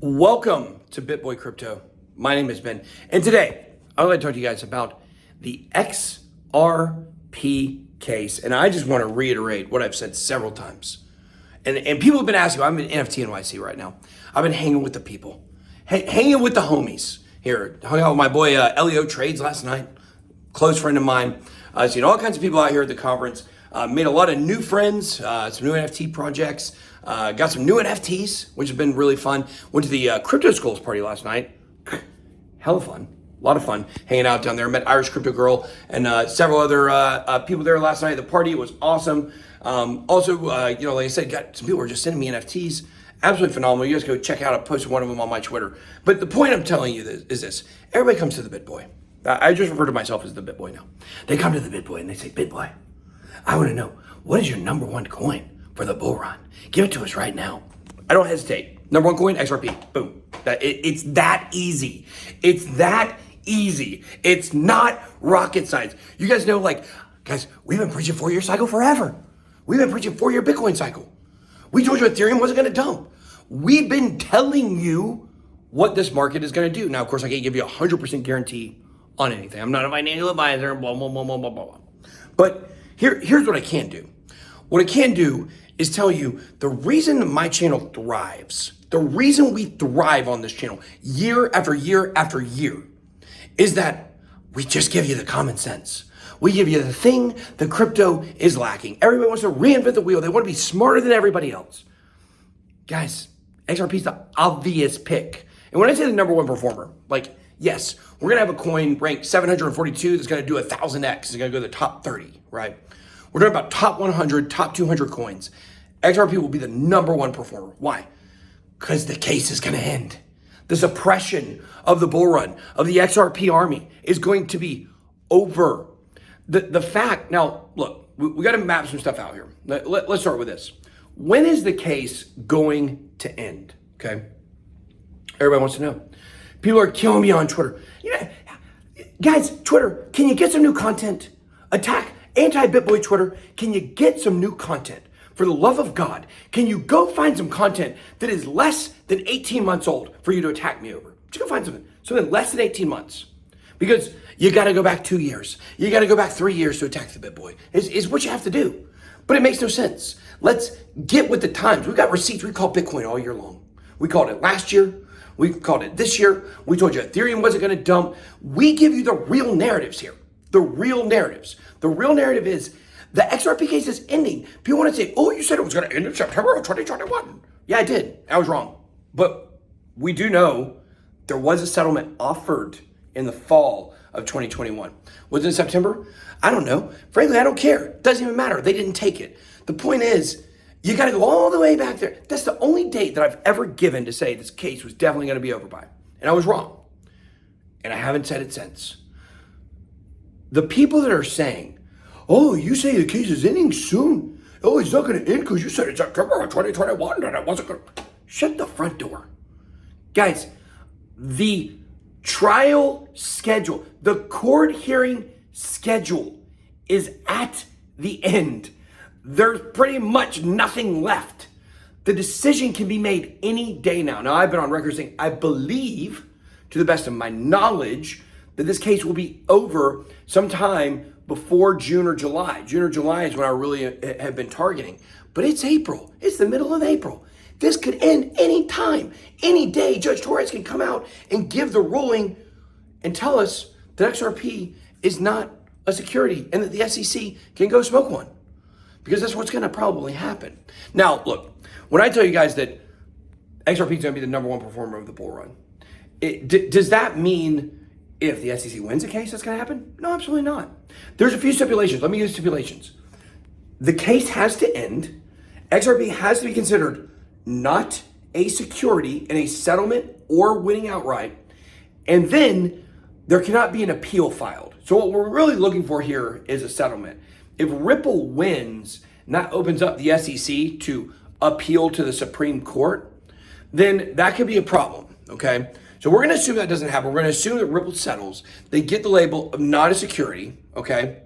Welcome to BitBoy Crypto. My name is Ben, and today I would like to talk to you guys about the XRP case. And I just want to reiterate what I've said several times. And people have been asking, I'm in NFT NYC right now. I've been hanging with the people, hanging with the homies here. Hung out with my boy Elio Trades last night, close friend of mine. Seen all kinds of people out here at the conference. Made a lot of new friends, some new NFT projects. Got some new NFTs, which has been really fun. Went to the Crypto Skulls party last night. Hella fun. A lot of fun hanging out down there. Met Irish Crypto Girl and several other people there last night. The party was awesome. Also, like I said, got some people were just sending me NFTs. Absolutely phenomenal. You guys go check out. I posted one of them on my Twitter. But the point I'm telling you is this. Everybody comes to the BitBoy. I just refer to myself as the BitBoy now. They come to the BitBoy and they say, BitBoy, I want to know, what is your number one coin for the bull run? Give it to us right now. I don't hesitate. Number one coin, XRP. Boom. It's that easy. It's that easy. It's not rocket science. You guys know, guys, we've been preaching 4-year cycle forever. We've been preaching 4-year Bitcoin cycle. We told you Ethereum wasn't going to dump. We've been telling you what this market is going to do. Now, of course, I can't give you 100% guarantee on anything. I'm not a financial advisor, blah, blah, blah, blah, blah, blah. But here's what I can do. What I can do is tell you the reason my channel thrives, the reason we thrive on this channel year after year after year is that we just give you the common sense. We give you the thing the crypto is lacking. Everybody wants to reinvent the wheel. They want to be smarter than everybody else. Guys, XRP is the obvious pick. And when I say the number one performer, yes, we're going to have a coin ranked 742 that's going to do 1,000x. It's going to go to the top 30, right? We're talking about top 100, top 200 coins. XRP will be the number one performer. Why? Because the case is going to end. The suppression of the bull run of the XRP army is going to be over. The fact, now, look, we got to map some stuff out here. Let's start with this. When is the case going to end? Okay. Everybody wants to know. People are killing me on Twitter. Guys, Twitter, can you get some new content? Attack anti-BitBoy Twitter. Can you get some new content? For the love of God, can you go find some content that is less than 18 months old for you to attack me over? Just go find something less than 18 months. Because you got to go back 2 years. You got to go back 3 years to attack the BitBoy. Is what you have to do. But it makes no sense. Let's get with the times. We've got receipts. We call Bitcoin all year long. We called it last year. We called it this year. We told you Ethereum wasn't going to dump. We give you the real narratives here. The real narratives. The real narrative is the XRP case is ending. People want to say, oh, you said it was going to end in September of 2021. Yeah, I did. I was wrong. But we do know there was a settlement offered in the fall of 2021. Was it in September? I don't know. Frankly, I don't care. It doesn't even matter. They didn't take it. The point is, you got to go all the way back there. That's the only date that I've ever given to say this case was definitely going to be over by. And I was wrong. And I haven't said it since. The people that are saying, oh, you say the case is ending soon. Oh, it's not going to end because you said it's September of 2021 and it wasn't going to. Shut the front door. Guys, the trial schedule, the court hearing schedule is at the end. There's pretty much nothing left. The decision can be made any day now. Now, I've been on record saying I believe, to the best of my knowledge, that this case will be over sometime before June or July. June or July is when I really have been targeting. But it's April. It's the middle of April. This could end any time, any day. Judge Torres can come out and give the ruling and tell us that XRP is not a security and that the SEC can go smoke one. Because that's what's going to probably happen. Now, look, when I tell you guys that XRP is going to be the number one performer of the bull run, does that mean if the SEC wins a case, that's going to happen? No, absolutely not. There's a few stipulations. Let me use stipulations. The case has to end. XRP has to be considered not a security in a settlement or winning outright. And then there cannot be an appeal filed. So what we're really looking for here is a settlement. If Ripple wins, and that opens up the SEC to appeal to the Supreme Court, then that could be a problem, okay? So we're going to assume that doesn't happen. We're going to assume that Ripple settles. They get the label of not a security, okay?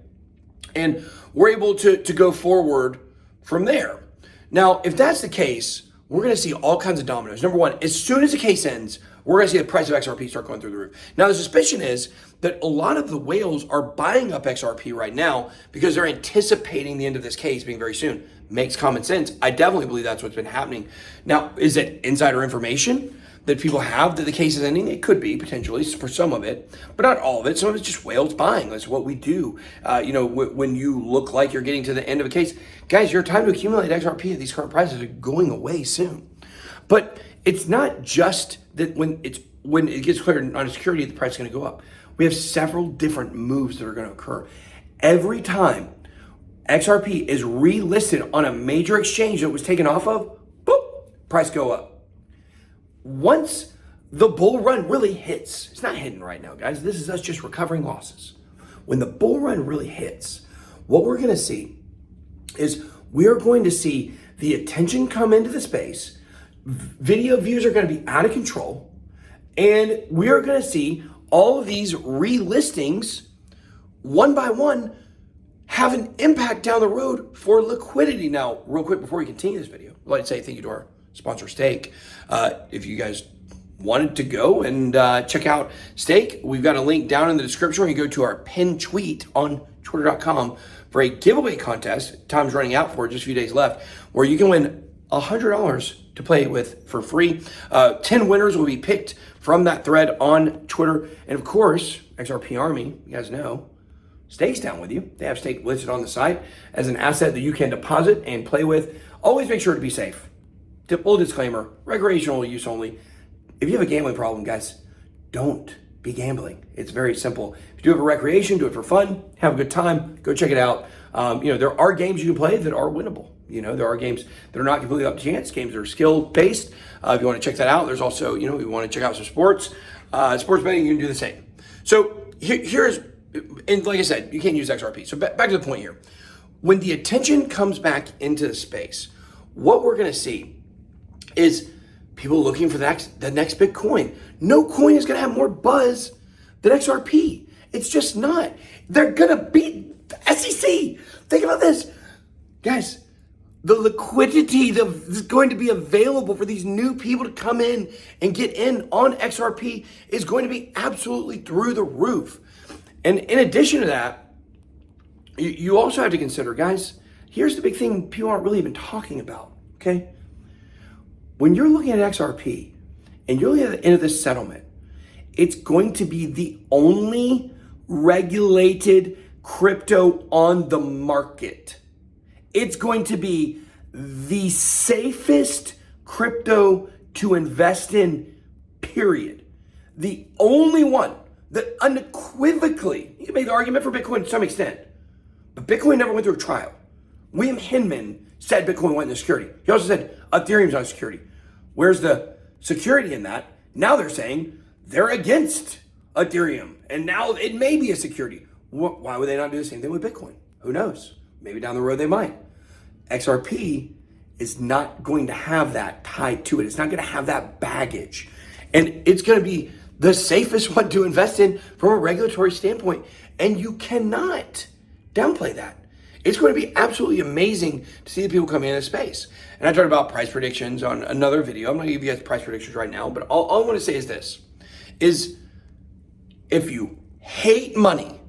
And we're able to go forward from there. Now, if that's the case, we're going to see all kinds of dominoes. Number one, as soon as the case ends, we're going to see the price of XRP start going through the roof. Now, the suspicion is that a lot of the whales are buying up XRP right now because they're anticipating the end of this case being very soon. Makes common sense. I definitely believe that's what's been happening. Now, is it insider information that people have that the case is ending? It could be, potentially, for some of it, but not all of it. Some of it's just whales buying. That's what we do. When you look like you're getting to the end of a case, guys, your time to accumulate XRP at these current prices are going away soon. But it's not just that when it gets cleared on a security, the price is going to go up. We have several different moves that are going to occur. Every time XRP is relisted on a major exchange that was taken off of, boop, price go up. Once the bull run really hits, it's not hidden right now, guys. This is us just recovering losses. When the bull run really hits, what we're going to see is we are going to see the attention come into the space. Video views are going to be out of control. And we are going to see all of these relistings, one by one, have an impact down the road for liquidity. Now, real quick before we continue this video, I'd like to say thank you to our sponsor, Stake. If you guys wanted to go and check out Stake, we've got a link down in the description where you go to our pinned tweet on twitter.com for a giveaway contest. Time's running out for it, just a few days left, where you can win $100 to play with for free. 10 winners will be picked from that thread on Twitter. And of course, XRP Army, you guys know, Stake's down with you. They have Stake listed on the site as an asset that you can deposit and play with. Always make sure to be safe. Full disclaimer, recreational use only. If you have a gambling problem, guys, don't be gambling. It's very simple. If you do have a recreation, do it for fun, have a good time, go check it out. There are games you can play that are winnable. There are games that are not completely up to chance, games that are skill-based. If you want to check that out, there's also, if you want to check out some sports betting, you can do the same. So here's, and like I said, you can't use XRP. So back to the point here. When the attention comes back into the space, what we're going to see is people looking for the next big coin. No coin is going to have more buzz than XRP. It's just not. They're going to beat the SEC. Think about this. Guys, the liquidity that is going to be available for these new people to come in and get in on XRP is going to be absolutely through the roof. And in addition to that, you also have to consider, guys, here's the big thing people aren't really even talking about, okay? When you're looking at XRP and you're looking at the end of this settlement, it's going to be the only regulated crypto on the market. It's going to be the safest crypto to invest in, period. The only one that unequivocally, you can make the argument for Bitcoin to some extent, but Bitcoin never went through a trial. William Hinman said Bitcoin went into security. He also said Ethereum's not security. Where's the security in that? Now they're saying they're against Ethereum, and now it may be a security. Why would they not do the same thing with Bitcoin? Who knows? Maybe down the road they might. XRP is not going to have that tied to it. It's not going to have that baggage. And it's going to be the safest one to invest in from a regulatory standpoint. And you cannot downplay that. It's going to be absolutely amazing to see the people coming into space. And I talked about price predictions on another video. I'm not going to give you guys price predictions right now, but all I want to say is this, is if you hate money,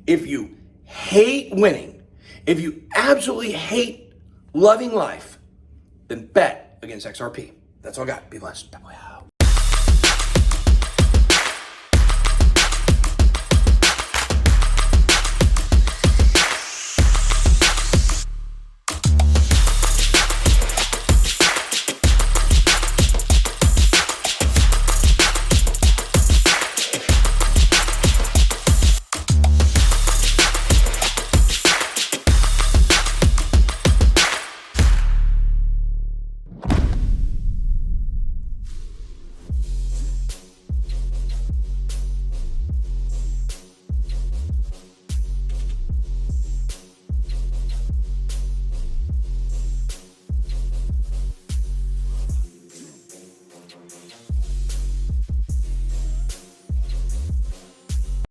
if you hate winning, if you absolutely hate loving life, then bet against XRP. That's all I got. Be blessed. Bye-bye.